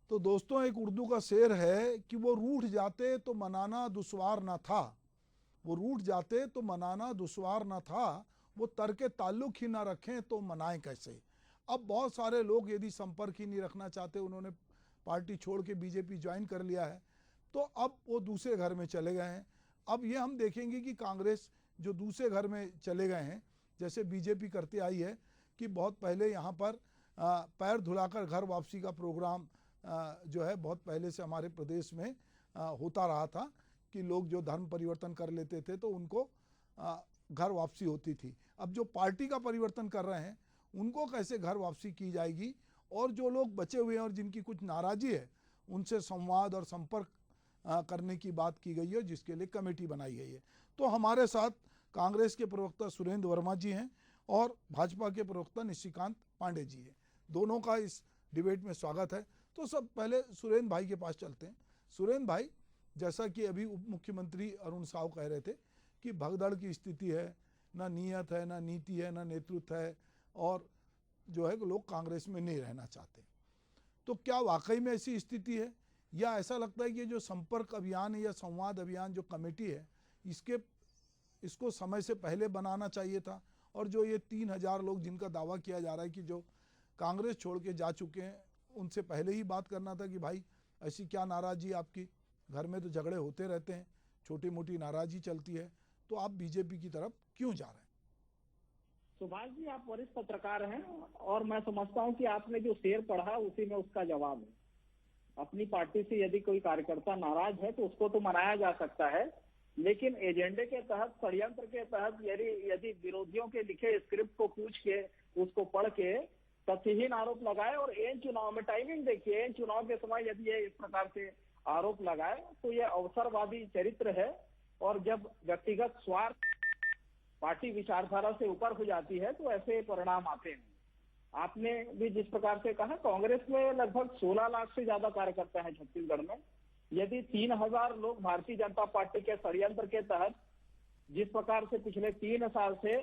तो दोस्तों, एक उर्दू का शेर है कि वो रूठ जाते तो मनाना दुश्वार न था। वो रूठ जाते तो मनाना दुश्वार न था। वो तर्क ताल्लुक ही ना रखें तो मनाएं कैसे। अब बहुत सारे लोग यदि संपर्क ही नहीं रखना चाहते, उन्होंने पार्टी छोड़ के बीजेपी ज्वाइन कर लिया है, तो अब वो दूसरे घर में चले गए हैं। अब ये हम देखेंगे कि कांग्रेस जो दूसरे घर में चले गए हैं, जैसे बीजेपी करते आई है कि बहुत पहले यहाँ पर पैर धुलाकर घर वापसी का प्रोग्राम जो है बहुत पहले से हमारे प्रदेश में होता रहा था कि लोग जो धर्म परिवर्तन कर लेते थे तो उनको घर वापसी होती थी। अब जो पार्टी का परिवर्तन कर रहे हैं उनको कैसे घर वापसी की जाएगी, और जो लोग बचे हुए हैं और जिनकी कुछ नाराज़ी है उनसे संवाद और संपर्क करने की बात की गई है, जिसके लिए कमेटी बनाई गई है। तो हमारे साथ कांग्रेस के प्रवक्ता सुरेंद्र वर्मा जी हैं और भाजपा के प्रवक्ता निशिकांत पांडे जी हैं। दोनों का इस डिबेट में स्वागत है। तो सब पहले सुरेंद्र भाई के पास चलते हैं। सुरेंद्र भाई, जैसा कि अभी उप मुख्यमंत्री अरुण साव कह रहे थे कि भगदड़ की स्थिति है, ना नीयत है, ना नीति है, ना नेतृत्व है, और जो है कि लोग कांग्रेस में नहीं रहना चाहते। तो क्या वाकई में ऐसी स्थिति है, या ऐसा लगता है कि जो संपर्क अभियान या संवाद अभियान जो कमेटी है इसको समय से पहले बनाना चाहिए था, और जो ये 3,000 लोग जिनका दावा किया जा रहा है कि जो कांग्रेस छोड़ के जा चुके हैं, उनसे पहले ही बात करना था कि भाई ऐसी क्या नाराज़गी आपकी, घर में तो झगड़े होते रहते हैं, छोटी मोटी नाराज़गी चलती है, तो आप बीजेपी की तरफ क्यों जा रहे हैं? सुभाष जी, आप वरिष्ठ पत्रकार हैं और मैं समझता हूं कि आपने जो शेर पढ़ा उसी में उसका जवाब है। अपनी पार्टी से यदि कोई कार्यकर्ता नाराज है तो उसको तो मनाया जा सकता है, लेकिन एजेंडे के तहत, षड्यंत्र के तहत यदि यदि विरोधियों के लिखे स्क्रिप्ट को पूछ के, उसको पढ़ के तथ्यहीन आरोप लगाए, और एन चुनाव में टाइमिंग देखिए, एन चुनाव के समय यदि ये इस प्रकार से आरोप लगाए तो ये अवसरवादी चरित्र है। और जब व्यक्तिगत स्वार्थ पार्टी विचारधारा से ऊपर हो जाती है तो ऐसे परिणाम आते हैं। आपने भी जिस प्रकार से कहा, कांग्रेस में लगभग 16 लाख से ज्यादा कार्यकर्ता हैं छत्तीसगढ़ में। यदि 3,000 लोग भारतीय जनता पार्टी के षड्यंत्र के तहत, जिस प्रकार से पिछले 3 साल से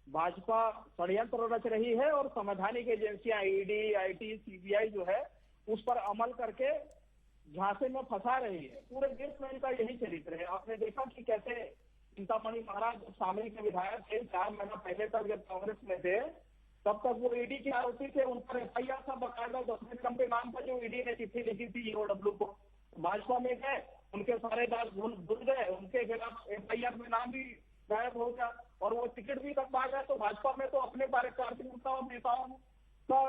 भाजपा षड्यंत्र रच रही है और संवैधानिक एजेंसियां ईडी, आईटी, सीबीआई जो है उस पर अमल करके झांसे में फंसा रही है, पूरे देश में इनका यही चरित्र है। आपने देखा कि कैसे चिंतामणि महाराज शामिल के विधायक थे, 4 महीना पहले तक जब कांग्रेस में थे तब तक वो ईडी के आरोपी थे, उन पर एफआईआर था बकायदा 10 निगम के नाम पर, जो ईडी ने चिट्ठी लिखी थी ईओडब्ल्यू को। भाजपा में गए, उनके सारे दाग धुल गए, उनके खिलाफ एफआईआर में नाम भी गायब हो गया और वो टिकट भी कटवा गया। तो भाजपा में तो अपने कार्यकर्ताओं और नेताओं का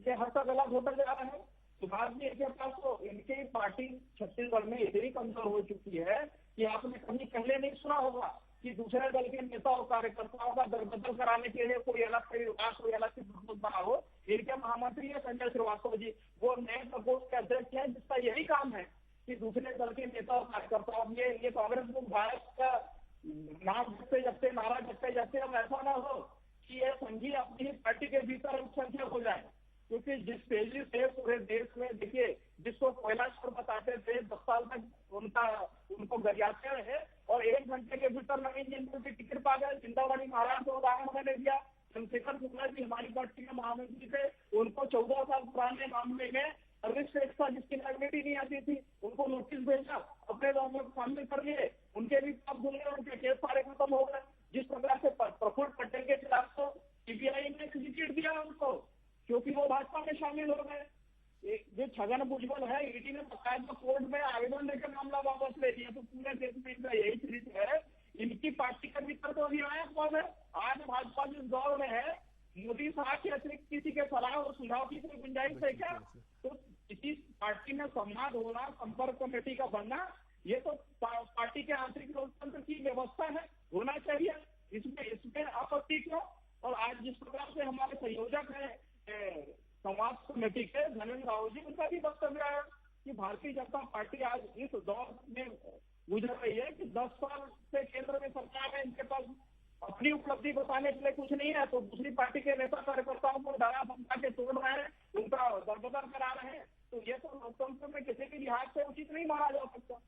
ये हद तक अलग होता जा रहा है। सुभाष जी के पास तो इनकी पार्टी छत्तीसगढ़ में इतनी कमजोर हो चुकी है कि आपने कहीं पहले नहीं सुना होगा कि दूसरे दल के नेता और कार्यकर्ताओं का दरबदल कराने के लिए कोई अलग विकास, कोई अलग से प्रकोष्ठ बना हो। इनके महामंत्री है संजय श्रीवास्तव जी, वो नए प्रकोष्ठ के अध्यक्ष है, जिसका यही काम है कि दूसरे दल के नेता और कार्यकर्ताओं, ये कांग्रेस को भारत का नाम जपते जपते, नारा जपते जपते अब ऐसा ना हो कि ये संघी अपनी पार्टी के भीतर अल्पसंख्यक हो जाए। क्योंकि जिस तेजी से पूरे देश में, देखिए, जिसको कोयला छोर बताते थे 10 साल तक उनको गरियाते रहे और 1 घंटे के भीतर नवीन जिंदल की टिकट पा गए। चिंतामणि महाराज को उदाहरण मैंने दिया। चंद्रशेखर शुक्ला जी हमारी पार्टी के महामंत्री थे, उनको 14 साल पुराने मामले में सर्विस टैक्स था जिसकी लाइबिलिटी नहीं आती थी, उनको नोटिस भेजा, अपने गाँव में शामिल कर लिए, उनके भी पाप धुल गए, उनके केस सारे खत्म हो गए। जिस प्रकार से प्रफुल्ल पटेल के खिलाफ तो सीबीआई ने क्लियर दिया उनको, क्योंकि वो भाजपा में शामिल हो गए। जो छगन भुजबल है, ईडी ने बकायदा कोर्ट में आवेदन देकर मामला वापस ले लिया। तो पूरे देश में इनका यही चरित्र है। इनकी पार्टी के भीतर तो अधिनायक कौन है? आज भाजपा जिस दौर में है, मोदी साहब के अतिरिक्त किसी के सलाह और सुझाव की कोई गुंजाइश है क्या? तो किसी पार्टी में संवाद होना, संपर्क कमेटी का बनना, ये तो पार्टी के आंतरिक लोकतंत्र की व्यवस्था है, होना चाहिए। इसमें आपत्ति क्यों? और आज जिस प्रकार से हमारे संयोजक है संवाद कमेटी के धनेन्द्र राव जी, उनका भी वक्तव्य है कि भारतीय जनता पार्टी आज इस दौर में गुजर रही है कि 10 साल से केंद्र में सरकार है, इनके पास अपनी उपलब्धि बताने के लिए कुछ नहीं है, तो दूसरी पार्टी के नेता कार्यकर्ताओं को डरा धमका के तोड़ रहे हैं, उनका दरबदर करा रहे हैं। तो ये तो लोकतंत्र में किसी भी लिहाज से उचित नहीं माना जा सकता।